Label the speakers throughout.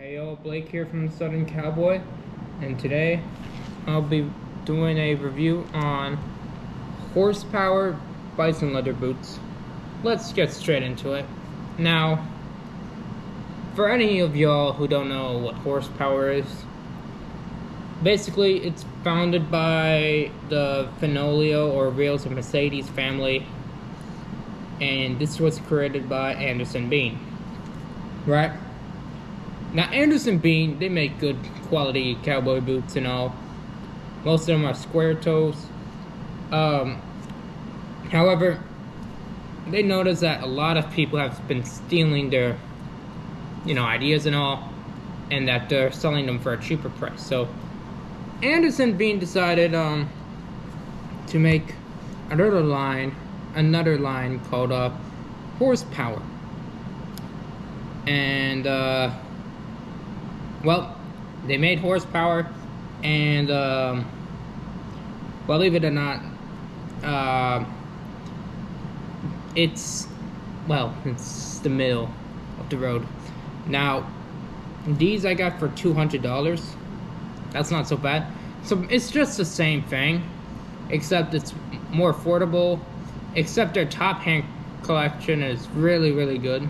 Speaker 1: Hey yo, Blake here from the Southern Cowboy, and today I'll be doing a review on horsepower bison leather boots. Let's get straight into it. Now, for any of y'all who don't know what horsepower is, basically it's founded by the Fenolio or Wheels of Mercedes family, and this was created by Anderson Bean, right? Now, Anderson Bean, they make good quality cowboy boots and all. Most of them are square toes. However, they notice that a lot of people have been stealing their, ideas and all, and that they're selling them for a cheaper price. So, Anderson Bean decided to make another line called Horsepower. And well, they made Horsepower, and believe it or not, it's the middle of the road. Now, these I got for $200. That's not so bad. So it's just the same thing, except it's more affordable. Except their top hand collection is really, really good.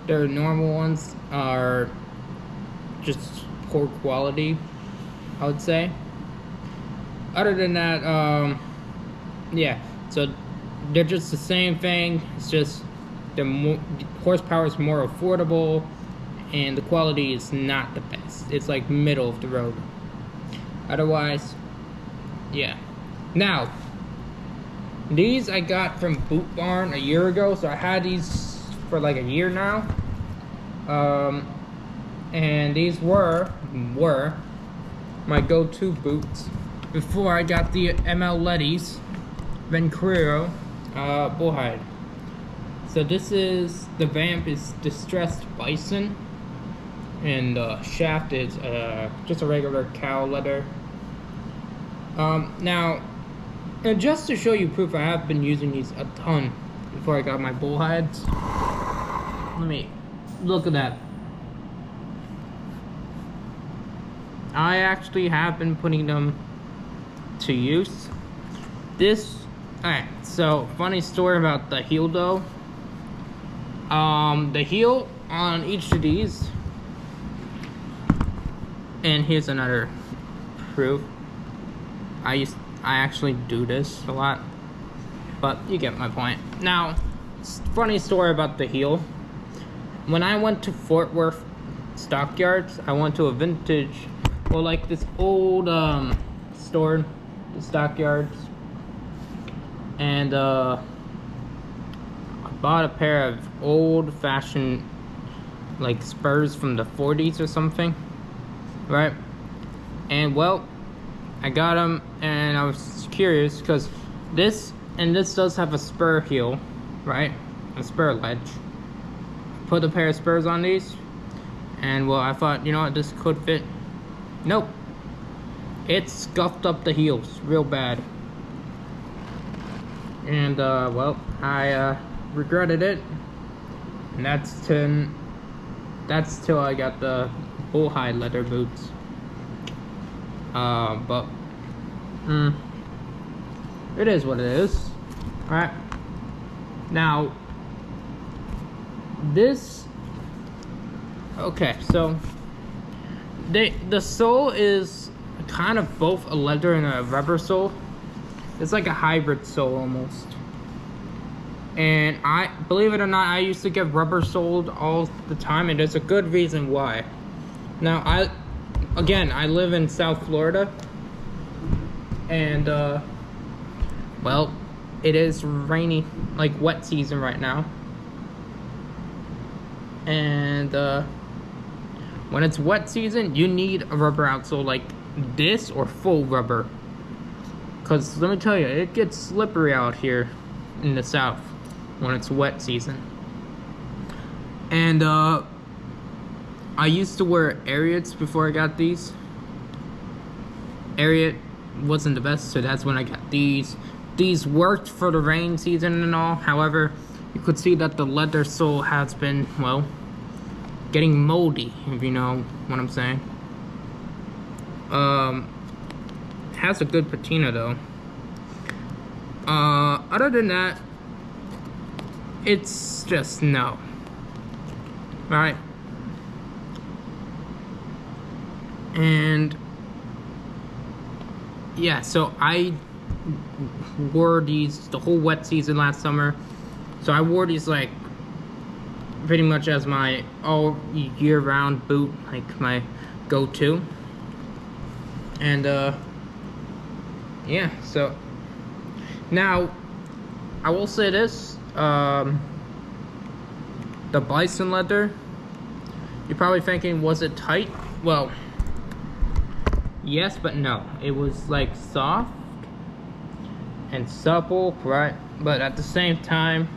Speaker 1: Their normal ones are just poor quality, I would say. Other than that, yeah, so they're just the same thing. It's just the horsepower is more affordable, and the quality is not the best. It's like middle of the road. Otherwise, yeah. Now, these I got from Boot Barn a year ago, so I had these for like a year now. And these were my go-to boots before I got the ML Letty's Vancouver bullhide. So this is, the vamp is distressed bison, and the shaft is just a regular cow leather. Now, and just to show you proof, I have been using these a ton before I got my bullhides. Let me look at that. I actually have been putting them to use. Alright, so funny story about the heel though. The heel on each of these, and here's another proof. I actually do this a lot, but you get my point. Now, funny story about the heel. When I went to Fort Worth Stockyards, I went to a vintage, well, like this old store, the Stockyards, and I bought a pair of old-fashioned like Spurs from the 40s or something, right? And well, I got them, and I was curious because this does have a spur heel, right? A spur ledge. Put a pair of spurs on these, and well, I thought, you know what, this could fit. Nope, it scuffed up the heels real bad, and well, I regretted it, and that's till I got the bullhide leather boots. But it is what it is. All right, now this, okay, so the sole is kind of both a leather and a rubber sole. It's like a hybrid sole almost. And I, believe it or not, I used to get rubber soled all the time, and there's a good reason why. Now, I live in South Florida, and well, it is rainy, like wet season right now. And when it's wet season, you need a rubber outsole like this or full rubber. Because let me tell you, it gets slippery out here in the South when it's wet season. And I used to wear Ariats before I got these. Ariat wasn't the best, so that's when I got these. These worked for the rain season and all. However, you could see that the leather sole has been, well, getting moldy, if you know what I'm saying. Has a good patina though. Other than that, it's just no. Right? And yeah, so I wore these the whole wet season last summer. So I wore these like pretty much as my all year round boot, like my go-to. And yeah, so now I will say this, the bison leather, you're probably thinking, was it tight? Well, yes, but no. It was like soft and supple, right? But at the same time,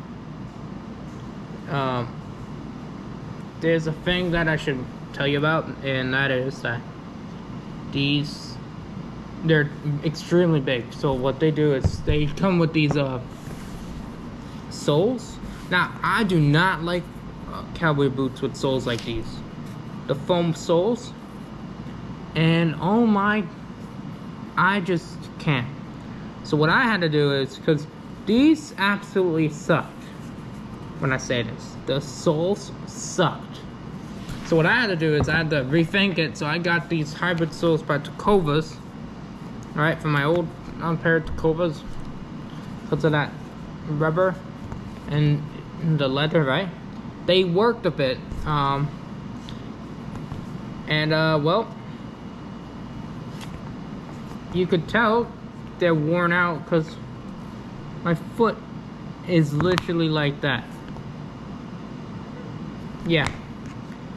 Speaker 1: there's a thing that I should tell you about, and that is that they're extremely big. So what they do is they come with these soles. Now, I do not like cowboy boots with soles like these, the foam soles, and oh my, I just can't. So what I had to do is, because these absolutely sucked. When I say this, the soles sucked. So what I had to do is I had to rethink it. So I got these hybrid soles by Tacovas, right, from my old pair of Tacovas, because of that rubber and the leather, right? They worked a bit, well, you could tell they're worn out because my foot is literally like that. Yeah.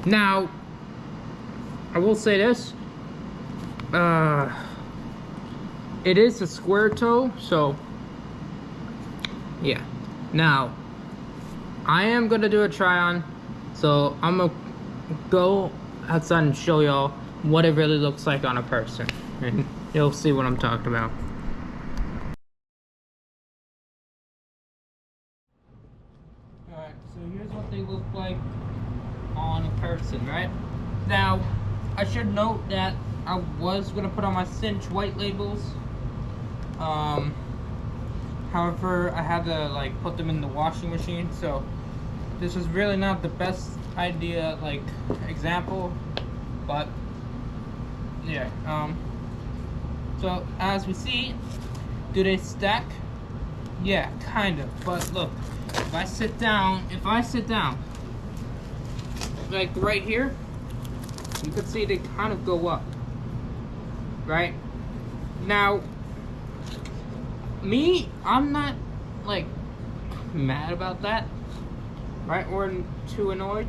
Speaker 1: Now, I will say this. It is a square toe, so yeah. Now, I am gonna do a try on, so I'm gonna go outside and show y'all what it really looks like on a person, and you'll see what I'm talking about. Alright, so here's what they look like on a person, right? Now, I should note that I was gonna put on my cinch white labels. However, I had to like put them in the washing machine, so this is really not the best idea, like example, but yeah. So as we see, do they stack? Yeah, kind of. But look, if I sit down, like right here, you can see they kind of go up, right? Now, me, I'm not like mad about that, right? Or too annoyed.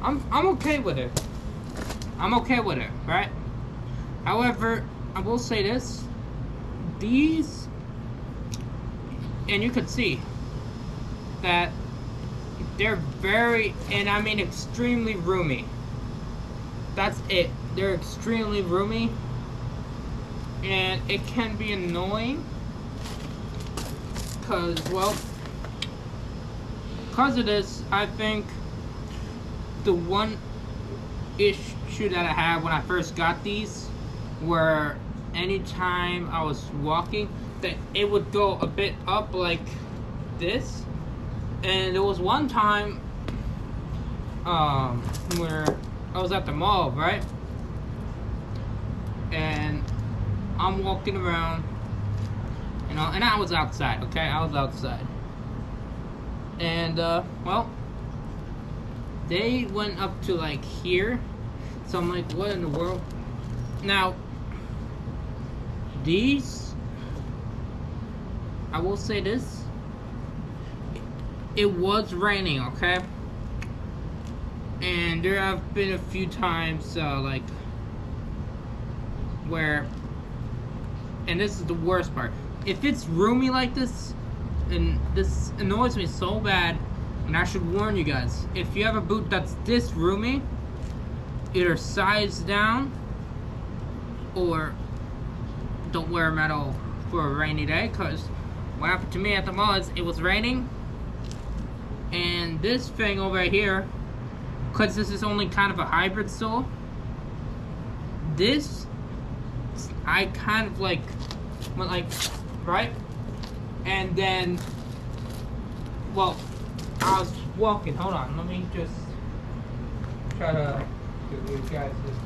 Speaker 1: I'm okay with it. I'm okay with it, right? However, I will say this: these, and you can see that they're very, and I mean extremely roomy. That's it. They're extremely roomy, and it can be annoying because, well, because of this, I think the one issue that I had when I first got these were anytime I was walking, that it would go a bit up like this. And there was one time where I was at the mall, right? And I'm walking around, you know, and I was outside, okay? I was outside. And, well, they went up to like here. So I'm like, what in the world? Now, these, I will say this, it was raining, okay? And there have been a few times, like, where, and this is the worst part, if it's roomy like this, and this annoys me so bad, and I should warn you guys, if you have a boot that's this roomy, either size down, or don't wear them at all for a rainy day, because what happened to me at the mall is it was raining, and this thing over here because this is only kind of a hybrid sole, this, I kind of like, went like, right? And then, well, I was walking, hold on, let me just try to do you guys just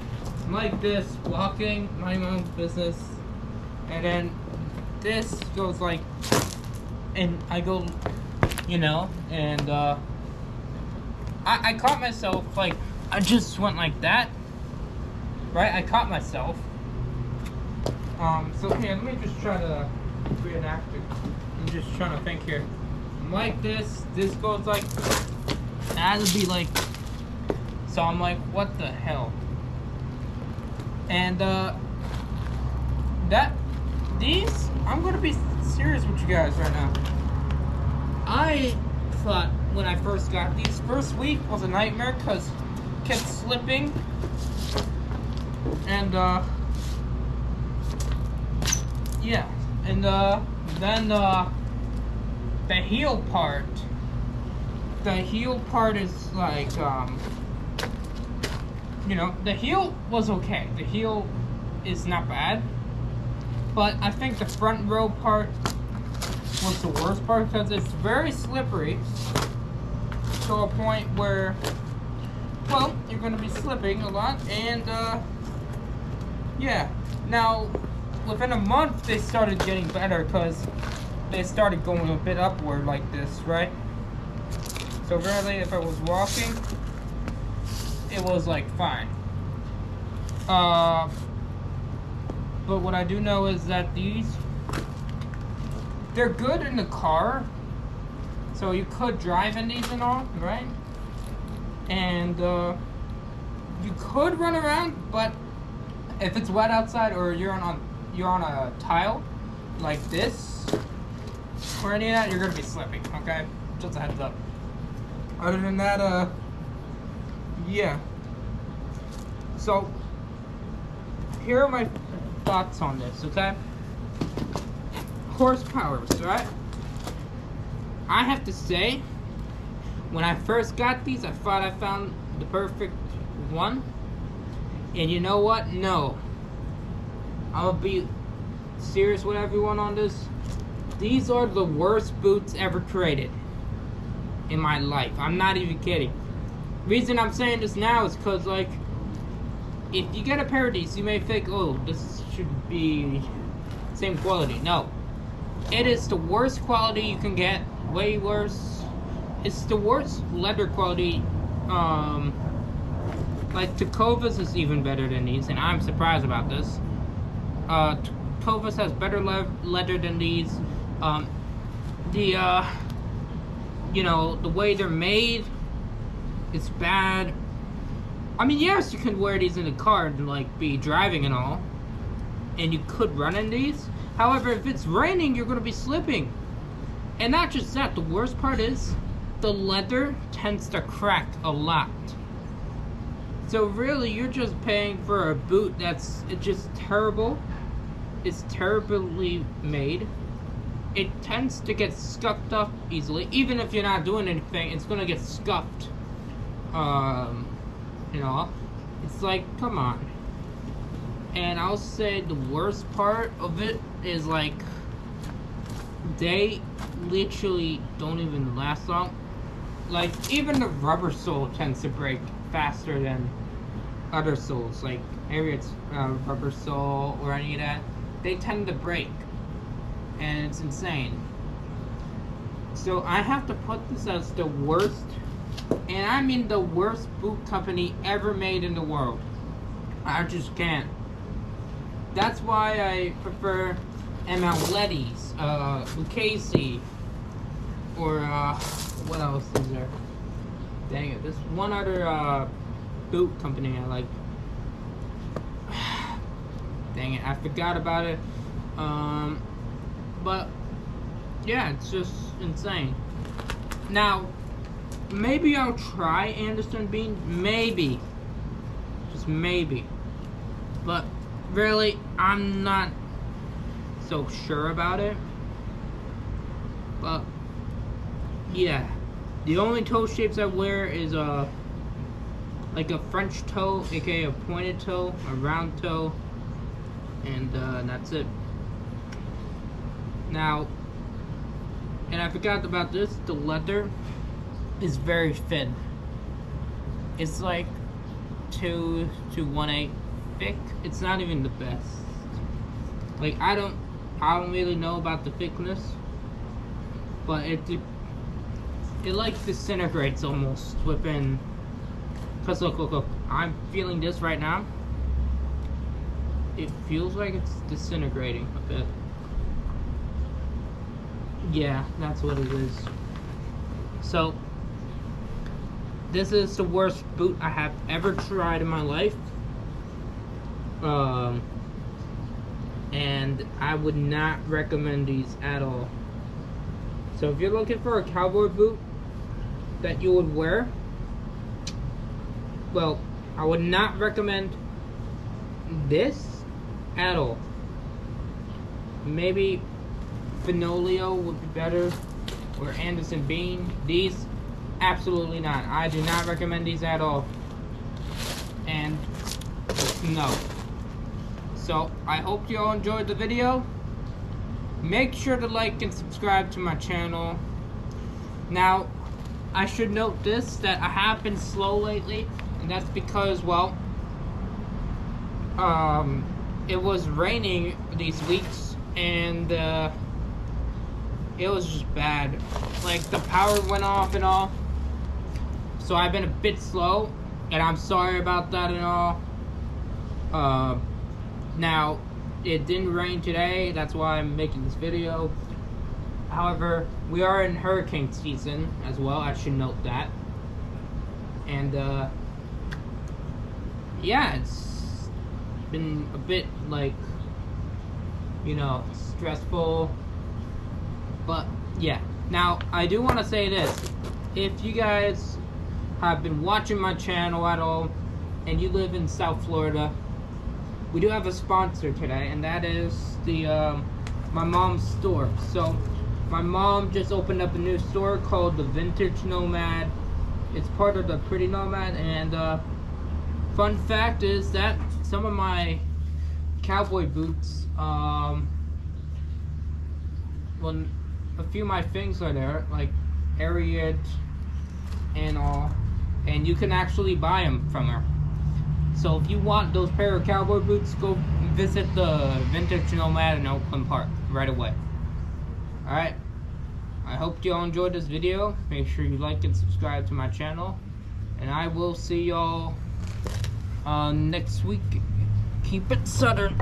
Speaker 1: like this, walking, minding my own business, and then this goes like, and I go, you know, and I caught myself, like, I just went like that, right? I caught myself. So here, let me just try to reenact it. I'm just trying to think here. Like this goes like, that would be like, so I'm like, what the hell? And these, I'm gonna be serious with you guys right now. I thought when I first got these, first week was a nightmare because kept slipping, and yeah, and then the heel part is like, you know, the heel was okay. The heel is not bad, but I think the front row part was the worst part because it's very slippery to a point where, well, you're going to be slipping a lot, and yeah. Now, within a month, they started getting better because they started going a bit upward like this, right? So really, if I was walking, it was like fine. But what I do know is that these, they're good in the car, so you could drive in these and all, right? And you could run around, but if it's wet outside or you're on a tile like this or any of that, you're gonna be slipping. Okay, just a heads up. Other than that, yeah. So here are my thoughts on this. Okay, horsepower, right? I have to say, when I first got these, I thought I found the perfect one. And you know what? No. I'll be serious with everyone on this. These are the worst boots ever created in my life. I'm not even kidding. Reason I'm saying this now is because, like, if you get a pair of these, you may think, oh, this should be same quality. No. It is the worst quality you can get. Way worse. It's the worst leather quality. Like Tecovas is even better than these, and I'm surprised about this. Tecovas has better leather than these. You know, the way they're made, it's bad. I mean, yes, you can wear these in the car and like be driving and all, and you could run in these. However, if it's raining, you're gonna be slipping. And not just that, the worst part is the leather tends to crack a lot. So really, you're just paying for a boot that's just terrible. It's terribly made. It tends to get scuffed up easily. Even if you're not doing anything, it's gonna get scuffed. You know, it's like, come on. And I'll say the worst part of it is like, they literally don't even last long. Like, even the rubber sole tends to break faster than other soles, like Harriet's rubber sole or any of that. They tend to break, and it's insane. So I have to put this as the worst, and I mean the worst boot company ever made in the world. I just can't. That's why I prefer MLetti's, Lucchese, or what else is there? Dang it, there's one other boot company I like. Dang it, I forgot about it. But yeah, it's just insane. Now, maybe I'll try Anderson Bean, maybe, just maybe. But really, I'm not so sure about it. But yeah, the only toe shapes I wear is like a French toe, aka a pointed toe, a round toe, and that's it. Now, and I forgot about this, the leather is very thin. It's like 2 to 1/8 thick. It's not even the best. Like I don't really know about the thickness, but it like disintegrates almost within. Cause look, I'm feeling this right now. It feels like it's disintegrating a bit. Yeah, that's what it is. So this is the worst boot I have ever tried in my life. And I would not recommend these at all. So if you're looking for a cowboy boot that you would wear, well, I would not recommend this at all. Maybe Finolio would be better, or Anderson Bean. These, absolutely not. I do not recommend these at all. And no. So I hope you all enjoyed the video. Make sure to like and subscribe to my channel. Now, I should note this, that I have been slow lately, and that's because, well, it was raining these weeks, and it was just bad. Like, the power went off and all, so I've been a bit slow, and I'm sorry about that and all. Now, it didn't rain today, that's why I'm making this video. However, we are in hurricane season as well, I should note that. And, yeah, it's been a bit, like, you know, stressful. But, yeah. Now, I do want to say this. If you guys have been watching my channel at all, and you live in South Florida, we do have a sponsor today, and that is the my mom's store. So my mom just opened up a new store called the Vintage Nomad. It's part of the Pretty Nomad, and fun fact is that some of my cowboy boots, well, a few of my things are there, like Ariat and all, and you can actually buy them from her. So if you want those pair of cowboy boots, go visit the Vintage Nomad in Oakland Park right away. Alright, I hope you all enjoyed this video. Make sure you like and subscribe to my channel, and I will see y'all next week. Keep it Southern.